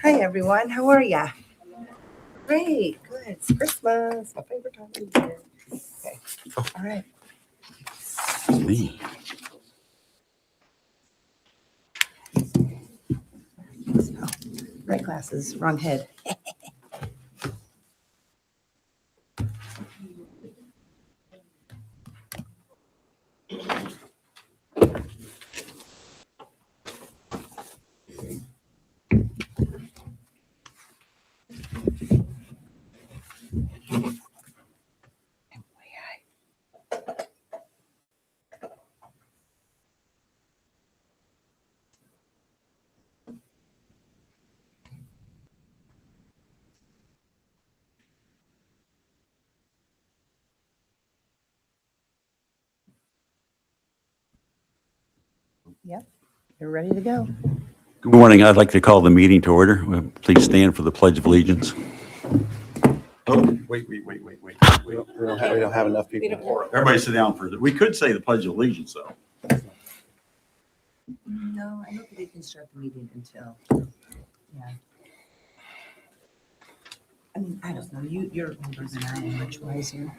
Hi, everyone. How are ya? Great. Good. It's Christmas. My favorite time of the year. Okay. All right. Me. Right glasses. Wrong head. Yep. You're ready to go. Good morning. I'd like to call the meeting to order. Please stand for the Pledge of Allegiance. Oh, wait. We don't have enough people. Everybody sit down for it. We could say the Pledge of Allegiance, though. No, I don't think they can start the meeting until. Yeah. I mean, I don't know. You're older than I am, much wiser.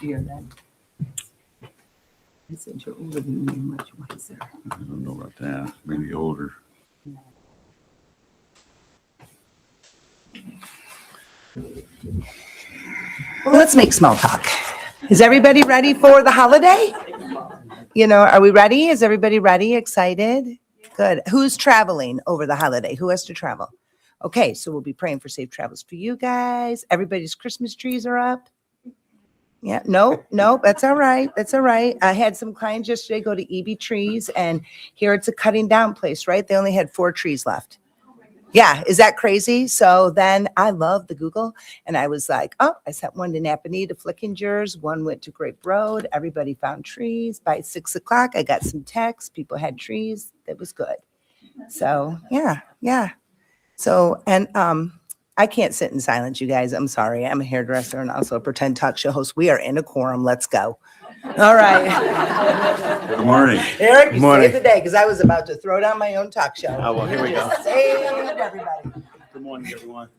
You're that. I said you're older than me, much wiser. I don't know about that. Maybe older. Well, let's make small talk. Is everybody ready for the holiday? Are we ready? Is everybody ready? Excited? Good. Who's traveling over the holiday? Who has to travel? Okay, so we'll be praying for safe travels for you guys. Everybody's Christmas trees are up. Yeah, no, that's all right. That's all right. I had some clients yesterday go to EB Trees, and here it's a cutting down place, right? They only had 4 trees left. Yeah, is that crazy? So then I love the Google, and I was like, oh, I sent one to Napanee to Flickingers, one went to Grape Road. Everybody found trees. By 6 o'clock, I got some texts. People had trees. It was good. So yeah. So, and I can't sit in silence, you guys. I'm sorry. I'm a hairdresser and also a pretend talk show host. We are in a quorum. Let's go. All right. Good morning. Eric, you Morning. saved the day because I was about to throw down my own talk show. Oh, well, here we go. Saved everybody. Good morning, everyone.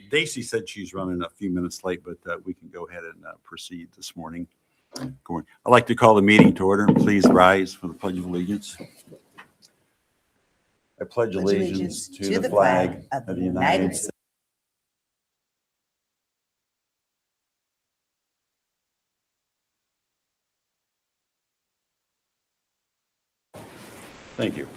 Daisy said she's running a few minutes late, but we can go ahead and proceed this morning. Good morning. I'd like to call the meeting to order. Please rise for the Pledge of Allegiance. I pledge allegiance to the flag of the United States. Thank you.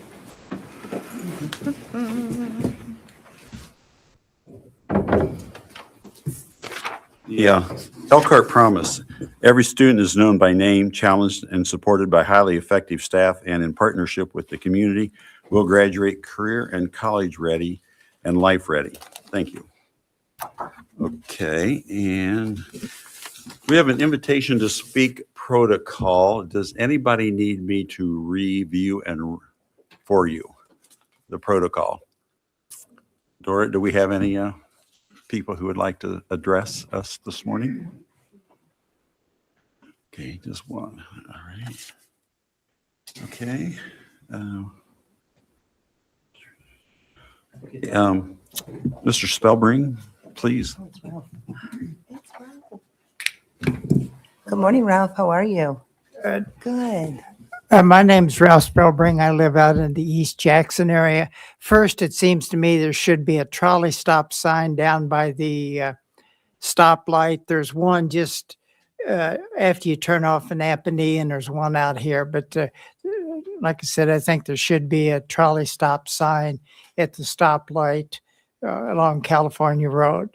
Yeah, Elkhart promise. Every student is known by name, challenged, and supported by highly effective staff, and in partnership with the community, will graduate career and college ready and life ready. Thank you. Okay, and we have an invitation to speak protocol. Does anybody need me to review and for you the protocol? Dora, do we have any people who would like to address us this morning? Okay, just one. All right. Okay. Mr. Spellbring, please. Good morning, Ralph. How are you? Good. Good. My name's Ralph Spellbring. I live out in the East Jackson area. First, it seems to me there should be a trolley stop sign down by the stoplight. There's one just after you turn off an Napanee, and there's one out here. But like I said, I think there should be a trolley stop sign at the stoplight along California Road.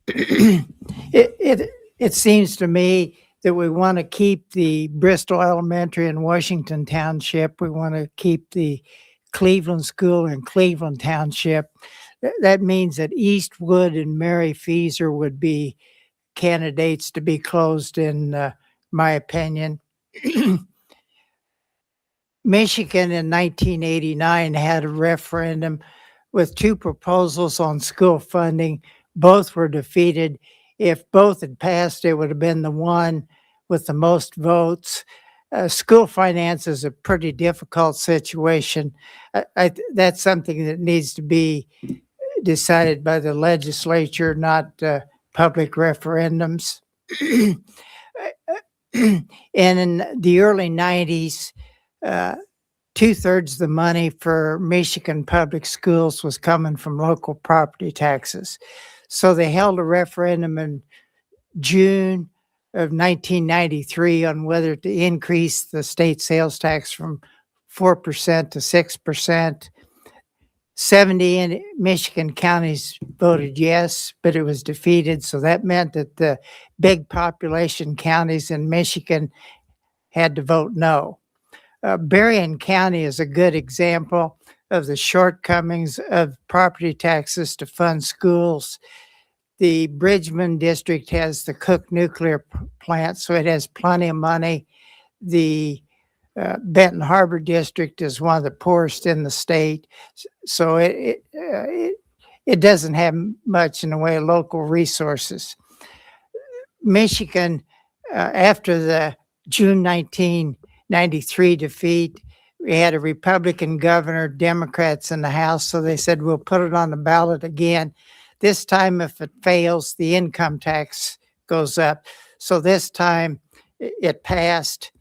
It seems to me that we want to keep the Bristol Elementary in Washington Township. We want to keep the Cleveland School in Cleveland Township. That means that Eastwood and Mary Feaser would be candidates to be closed, in my opinion. Michigan in 1989 had a referendum with 2 proposals on school funding. Both were defeated. If both had passed, it would have been the one with the most votes. school finance is a pretty difficult situation. That's something that needs to be decided by the legislature, not public referendums. And in the early 90s, 2/3 of the money for Michigan public schools was coming from local property taxes. So they held a referendum in June of 1993 on whether to increase the state sales tax from 4% to 6%. 70 Michigan counties voted yes, but it was defeated. So that meant that the big population counties in Michigan had to vote no. Berrien County is a good example of the shortcomings of property taxes to fund schools. The Bridgman district has the Cook nuclear plant, so it has plenty of money. The Benton Harbor district is one of the poorest in the state, so it doesn't have much in the way of local resources. Michigan, after the June 1993 defeat, we had a Republican governor, Democrats in the House, so they said, we'll put it on the ballot again. This time, if it fails, the income tax goes up. So this time it passed.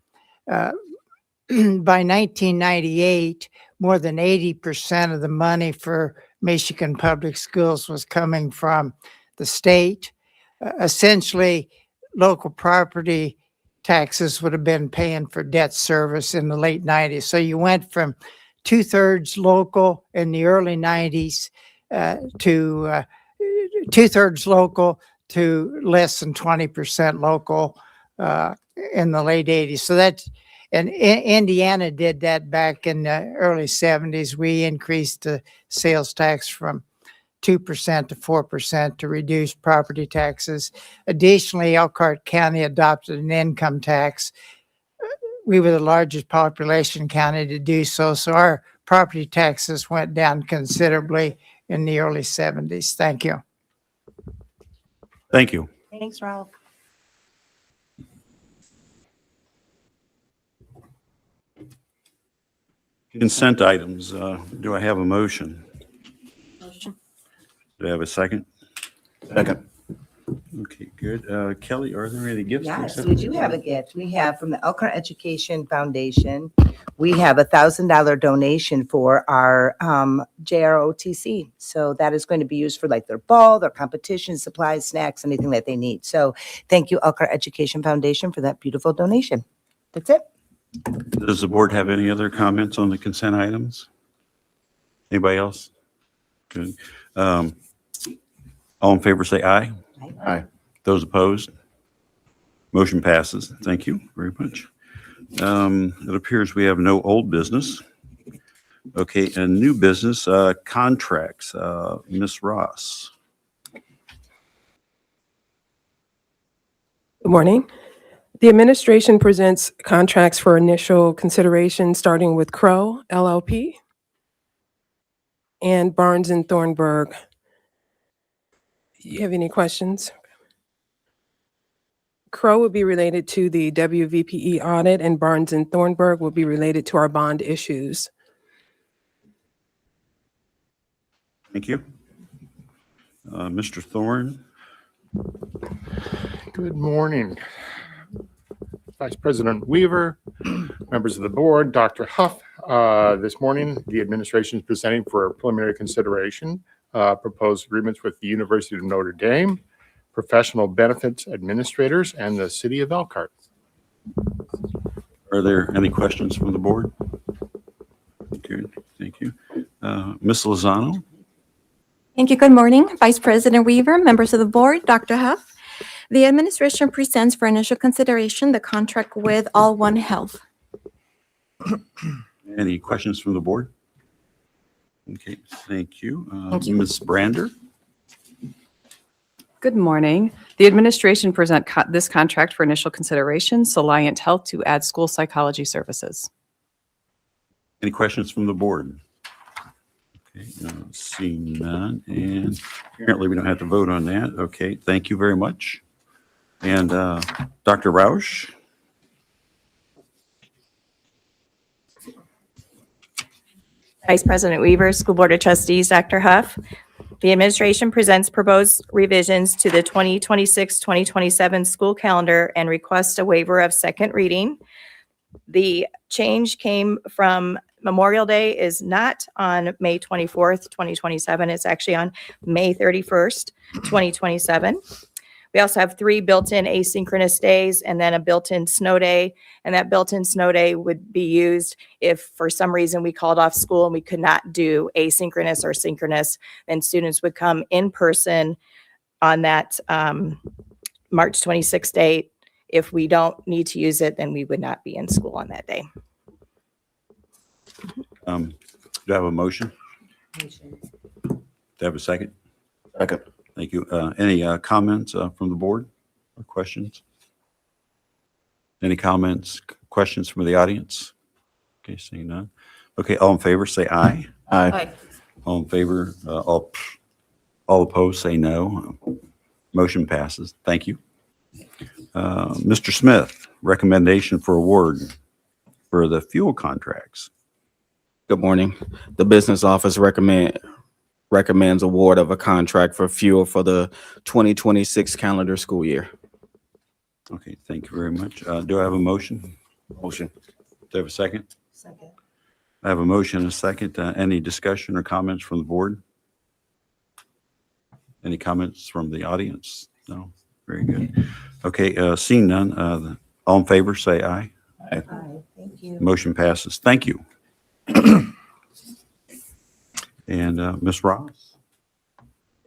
By 1998, more than 80% of the money for Michigan public schools was coming from the state. Essentially, local property taxes would have been paying for debt service in the late 90s. So you went from 2/3 local in the early 90s to 2/3 local to less than 20% local in the late 80s. So that's, and Indiana did that back in the early 70s. We increased the sales tax from 2% to 4% to reduce property taxes. Additionally, Elkhart County adopted an income tax. We were the largest population county to do so, so our property taxes went down considerably in the early 70s. Thank you. Thank you. Thanks, Ralph. Consent items. Do I have a motion? Do I have a second? Second. Okay, good. Kelly, are there any gifts? Yes, we do have a gift. We have from the Elkhart Education Foundation, we have a $1,000 donation for our JROTC. So that is going to be used for like their ball, their competition, supplies, snacks, anything that they need. So thank you, Elkhart Education Foundation, for that beautiful donation. That's it. Does the board have any other comments on the consent items? Anybody else? Good. All in favor, say aye. Aye. Those opposed? Motion passes. Thank you very much. It appears we have no old business. Okay, and new business, contracts. Ms. Ross. Good morning. The administration presents contracts for initial consideration, starting with Crow LLP and Barnes and Thornburg. Do you have any questions? Crow would be related to the WVPE audit, and Barnes and Thornburg will be related to our bond issues. Thank you. Mr. Thorne. Good morning, Vice President Weaver, members of the board, Dr. Huff. This morning, the administration is presenting for preliminary consideration proposed agreements with the University of Notre Dame, professional benefits administrators, and the city of Elkhart. Are there any questions from the board? Good, thank you. Ms. Lozano? Thank you. Good morning, Vice President Weaver, members of the board, Dr. Huff. The administration presents for initial consideration the contract with All One Health. Any questions from the board? Okay, thank you. Thank you. Ms. Brander? Good morning. The administration present this contract for initial consideration, Soliant Health to add school psychology services. Any questions from the board? Okay, seeing none, and apparently we don't have to vote on that. Okay, thank you very much. And Dr. Rausch? Vice President Weaver, School Board of Trustees, Dr. Huff. The administration presents proposed revisions to the 2026-2027 school calendar and requests a waiver of second reading. The change came from Memorial Day is not on May 24th, 2027. It's actually on May 31st, 2027. We also have 3 built-in asynchronous days and then a built-in snow day. And that built-in snow day would be used if for some reason we called off school and we could not do asynchronous or synchronous, then students would come in person on that March 26th date. If we don't need to use it, then we would not be in school on that day. Do I have a motion? Do I have a second? Second. Thank you. Any comments from the board or questions? Any comments, questions from the audience? Okay, seeing none. Okay, all in favor, say aye. Aye. All in favor, all opposed, say no. Motion passes. Thank you. Mr. Smith, recommendation for award for the fuel contracts. Good morning. The business office recommends award of a contract for fuel for the 2026 calendar school year. Okay, thank you very much. Do I have a motion? Motion. Do I have a second? Second. I have a motion and a second. Any discussion or comments from the board? Any comments from the audience? No? Very good. Okay, seeing none, all in favor, say aye. Aye. Thank you. Motion passes. Thank you. And Ms. Ross?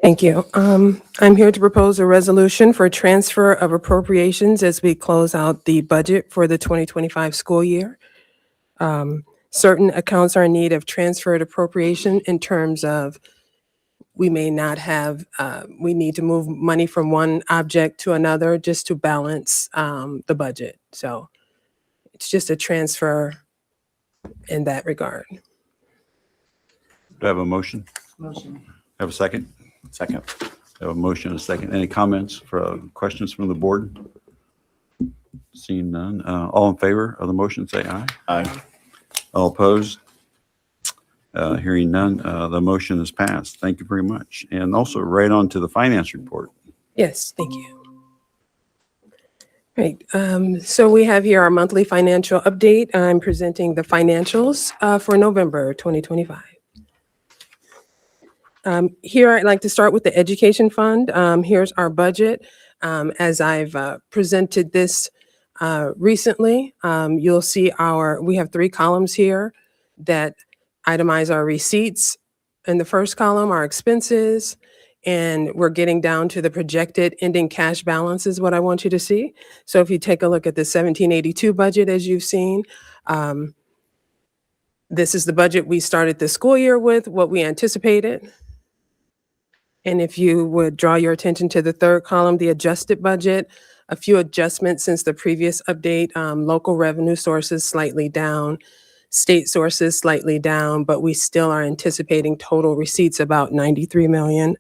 Thank you. I'm here to propose a resolution for transfer of appropriations as we close out the budget for the 2025 school year. Certain accounts are in need of transferred appropriation in terms of we may not have, we need to move money from one object to another just to balance the budget. So it's just a transfer in that regard. Do I have a motion? Motion. Have a second? Second. I have a motion and a second. Any comments for questions from the board? Seeing none. All in favor of the motion, say aye. Aye. All opposed? Hearing none, the motion is passed. Thank you very much. And also right on to the finance report. Yes, thank you. Great. So we have here our monthly financial update. I'm presenting the financials for November 2025. Here, I'd like to start with the education fund. Here's our budget. As I've presented this recently, you'll see we have 3 columns here that itemize our receipts. In the first column, our expenses, and we're getting down to the projected ending cash balance is what I want you to see. So if you take a look at the 1782 budget, as you've seen, this is the budget we started the school year with, what we anticipated. And if you would draw your attention to the third column, the adjusted budget, a few adjustments since the previous update, local revenue sources slightly down, state sources slightly down, but we still are anticipating total receipts about 93 million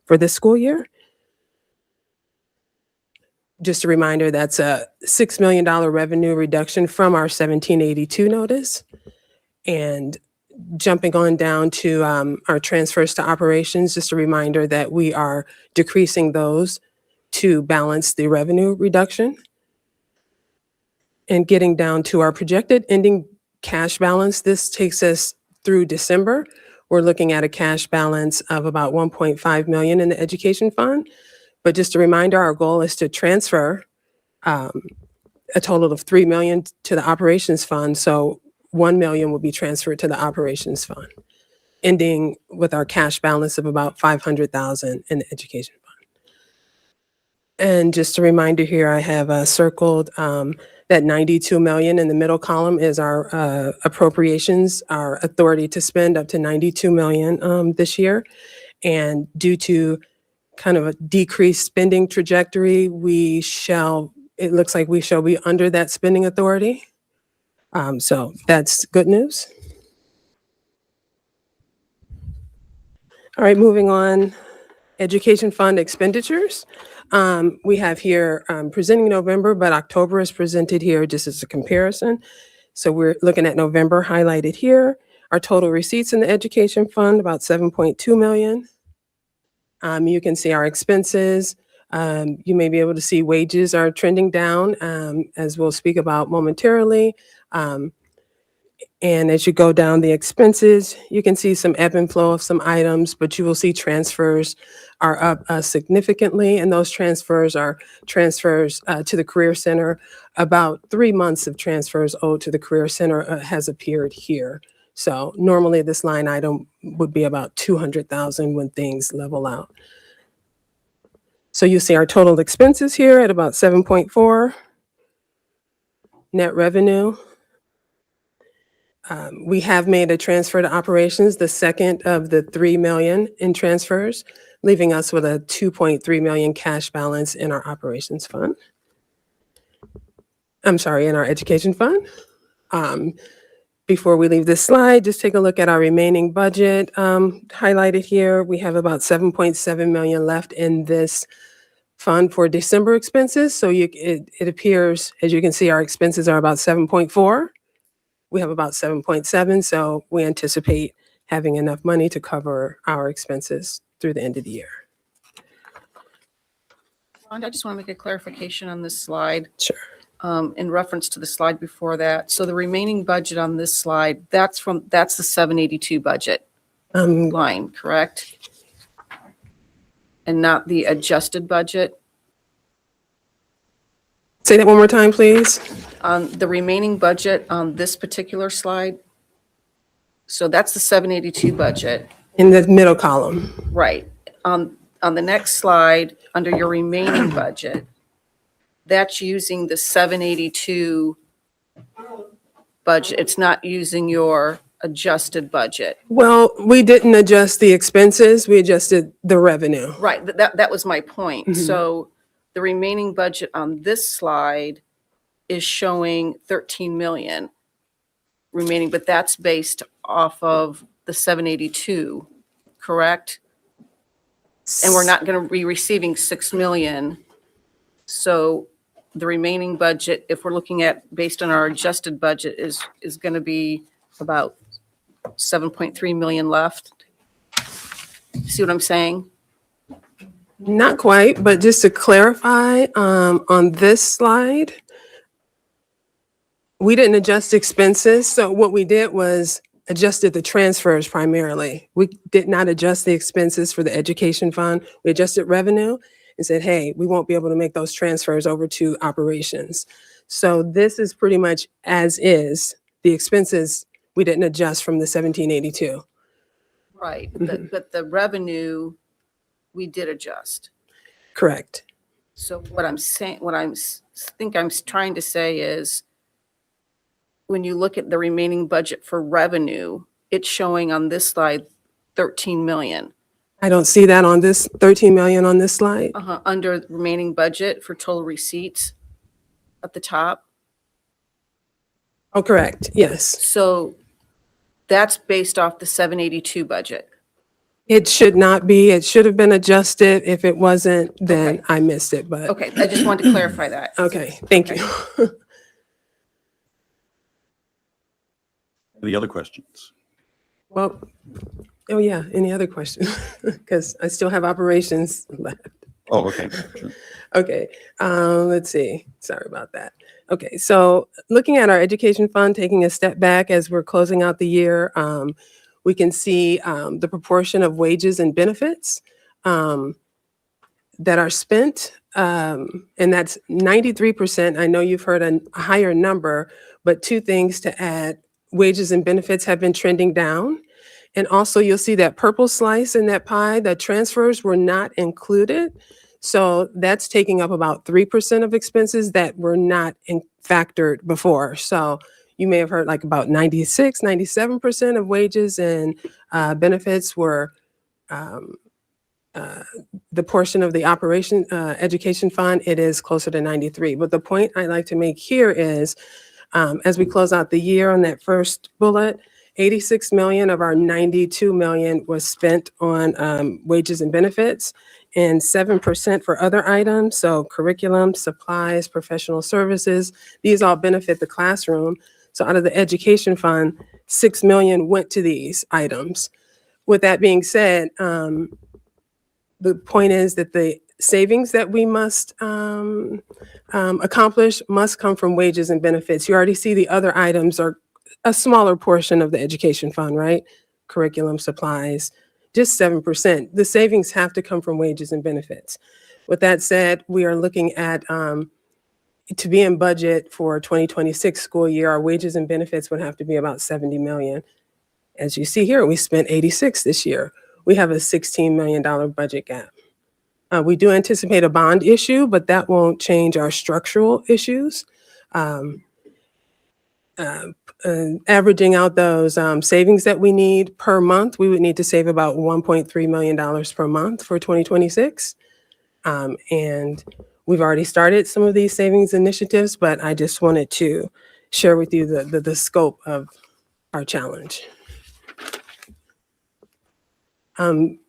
for this school year. Just a reminder, that's a $6 million revenue reduction from our 1782 notice. And jumping on down to our transfers to operations, just a reminder that we are decreasing those to balance the revenue reduction. And getting down to our projected ending cash balance, this takes us through December. We're looking at a cash balance of about 1.5 million in the education fund. But just a reminder, our goal is to transfer a total of 3 million to the operations fund. So 1 million will be transferred to the operations fund, ending with our cash balance of about 500,000 in the education fund. And just a reminder here, I have circled that 92 million in the middle column is our appropriations, our authority to spend up to 92 million this year. And due to kind of a decreased spending trajectory, it looks like we shall be under that spending authority. So that's good news. All right, moving on. Education fund expenditures. We have here presenting November, but October is presented here just as a comparison. So we're looking at November highlighted here. our total receipts in the education fund, about 7.2 million. You can see our expenses. You may be able to see wages are trending down, as we'll speak about momentarily. And as you go down the expenses, you can see some ebb and flow of some items, but you will see transfers are up significantly. And those transfers are transfers to the Career Center. About 3 months of transfers owed to the Career Center has appeared here. So normally this line item would be about 200,000 when things level out. So you see our total expenses here at about 7.4. Net revenue. We have made a transfer to operations, the second of the 3 million in transfers, leaving us with a 2.3 million cash balance in our operations fund. I'm sorry, in our education fund. Before we leave this slide, just take a look at our remaining budget highlighted here. We have about 7.7 million left in this fund for December expenses. So it appears, as you can see, our expenses are about 7.4. We have about 7.7, so we anticipate having enough money to cover our expenses through the end of the year. I just want to make a clarification on this slide. Sure. In reference to the slide before that. So the remaining budget on this slide, that's the 782 budget line, correct? And not the adjusted budget? Say that one more time, please. On the remaining budget on this particular slide, so that's the 782 budget. In the middle column. Right. On the next slide, under your remaining budget, that's using the 782 budget. It's not using your adjusted budget. Well, we didn't adjust the expenses, we adjusted the revenue. Right, that was my point. So the remaining budget on this slide is showing 13 million remaining, but that's based off of the 782, correct? And we're not going to be receiving 6 million. So the remaining budget, if we're looking at based on our adjusted budget, is going to be about 7.3 million left. See what I'm saying? Not quite, but just to clarify, on this slide, we didn't adjust expenses. So what we did was adjusted the transfers primarily. We did not adjust the expenses for the education fund. We adjusted revenue and said, hey, we won't be able to make those transfers over to operations. So this is pretty much as is. The expenses, we didn't adjust from the 1782. Right, but the revenue, we did adjust. Correct. So what I'm saying, think I'm trying to say is, when you look at the remaining budget for revenue, it's showing on this slide 13 million. I don't see that on this 13 million on this slide. Under remaining budget for total receipts at the top. Oh, correct. Yes. So that's based off the 782 budget. It should not be. It should have been adjusted. If it wasn't, then I missed it, but. Okay, I just wanted to clarify that. Okay, thank you. Any other questions? Well, oh yeah, any other questions? Because I still have operations left. Oh, okay. Sure. Okay, let's see. Sorry about that. Okay, so looking at our education fund, taking a step back as we're closing out the year, we can see the proportion of wages and benefits that are spent, and that's 93%. I know you've heard a higher number, but two things to add. Wages and benefits have been trending down. And also you'll see that purple slice in that pie, the transfers were not included. So that's taking up about 3% of expenses that were not factored before. So you may have heard like about 96, 97% of wages and benefits were the portion of the operation education fund. It is closer to 93. But the point I'd like to make here is, as we close out the year on that first bullet, 86 million of our 92 million was spent on wages and benefits, and 7% for other items. So curriculum, supplies, professional services, these all benefit the classroom. So out of the education fund, 6 million went to these items. With that being said, the point is that the savings that we must accomplish must come from wages and benefits. You already see the other items are a smaller portion of the education fund, right? Curriculum, supplies, just 7%. The savings have to come from wages and benefits. With that said, we are looking at to be in budget for 2026 school year, our wages and benefits would have to be about 70 million. As you see here, we spent 86 this year. We have a $16 million budget gap. We do anticipate a bond issue, but that won't change our structural issues. Averaging out those savings that we need per month, we would need to save about $1.3 million per month for 2026. And we've already started some of these savings initiatives, but I just wanted to share with you the scope of our challenge.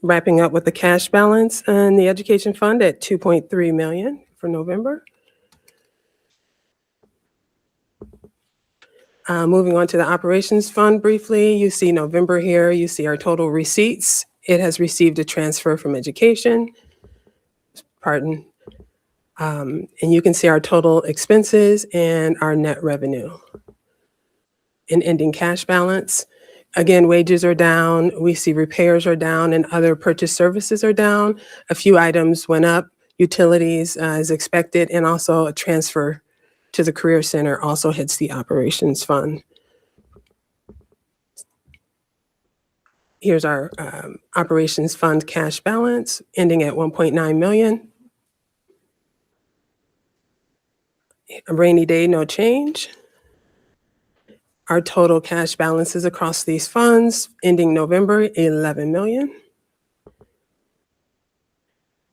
Wrapping up with the cash balance and the education fund at 2.3 million for November. Moving on to the operations fund briefly, you see November here, you see our total receipts. It has received a transfer from education, pardon. And you can see our total expenses and our net revenue. And ending cash balance. Again, wages are down. We see repairs are down and other purchase services are down. A few items went up, utilities as expected, and also a transfer to the Career Center also hits the operations fund. Here's our operations fund cash balance ending at 1.9 million. A rainy day, no change. Our total cash balances across these funds ending November, 11 million.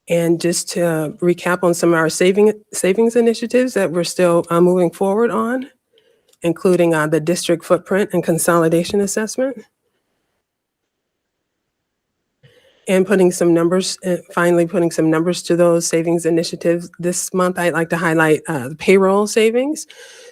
And just to recap on some of our savings initiatives that we're still moving forward on, including the district footprint and consolidation assessment. And putting some numbers, finally putting some numbers to those savings initiatives. This month, I'd like to highlight the payroll savings.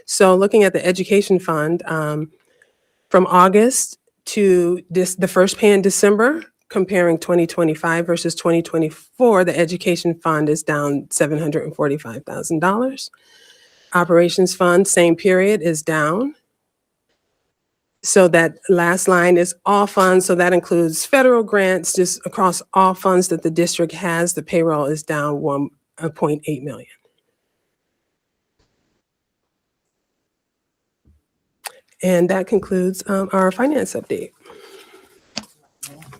So looking at the education fund, from August to the first pay in December, comparing 2025 versus 2024, the education fund is down $745,000. Operations fund, same period, is down. So that last line is all funds. So that includes federal grants, just across all funds that the district has. The payroll is down 1.8 million. And that concludes our finance update.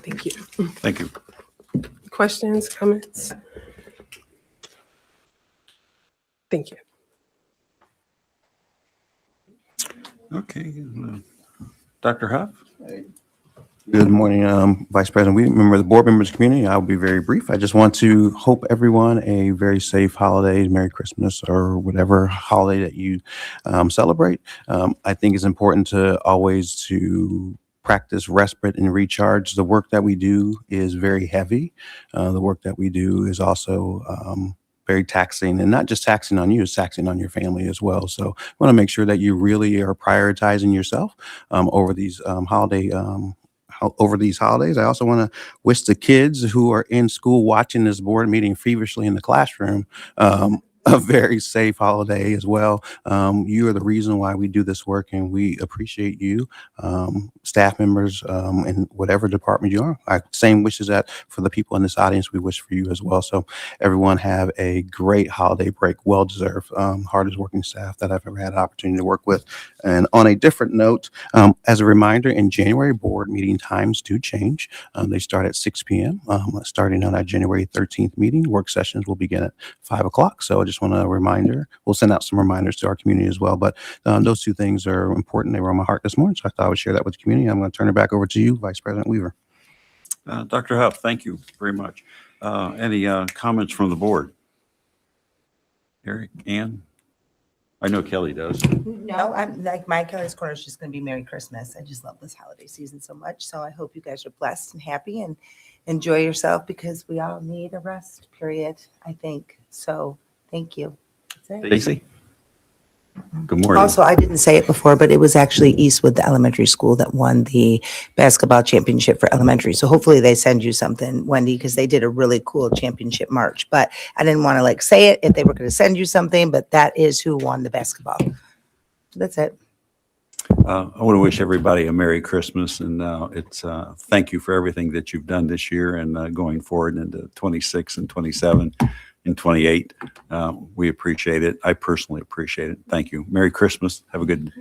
Thank you. Thank you. Questions, comments? Thank you. Okay. Dr. Huff? Good morning, Vice President. We remember the board members, community. I'll be very brief. I just want to hope everyone a very safe holidays, Merry Christmas, or whatever holiday that you celebrate. I think it's important to always to practice respite and recharge. The work that we do is very heavy. The work that we do is also very taxing, and not just taxing on you, it's taxing on your family as well. So I want to make sure that you really are prioritizing yourself over these holidays. I also want to wish the kids who are in school watching this board meeting feverishly in the classroom a very safe holiday as well. You are the reason why we do this work, and we appreciate you, staff members, in whatever department you are. Same wishes that for the people in this audience, we wish for you as well. So everyone have a great holiday break, well-deserved, hardest working staff that I've ever had an opportunity to work with. And on a different note, as a reminder, in January, board meeting times do change. They start at 6 p.m. Starting on our January 13th meeting, work sessions will begin at 5 o'clock. So I just want a reminder. We'll send out some reminders to our community as well. But those two things are important. They were on my heart this morning, so I thought I would share that with the community. I'm going to turn it back over to you, Vice President Weaver. Dr. Huff, thank you very much. Any comments from the board? Eric, Ann? I know Kelly does. No, I'm like my Kelly's Corner is just going to be Merry Christmas. I just love this holiday season so much. So I hope you guys are blessed and happy and enjoy yourself, because we all need a rest period, I think. So thank you. That's it. Stacy? Good morning. Also, I didn't say it before, but it was actually Eastwood, the elementary school, that won the basketball championship for elementary. So hopefully they send you something, Wendy, because they did a really cool championship march. But I didn't want to like say it if they were going to send you something, but that is who won the basketball. That's it. I want to wish everybody a Merry Christmas, and thank you for everything that you've done this year and going forward into 26 and 27 and 28. We appreciate it. I personally appreciate it. Thank you. Merry Christmas. Have a good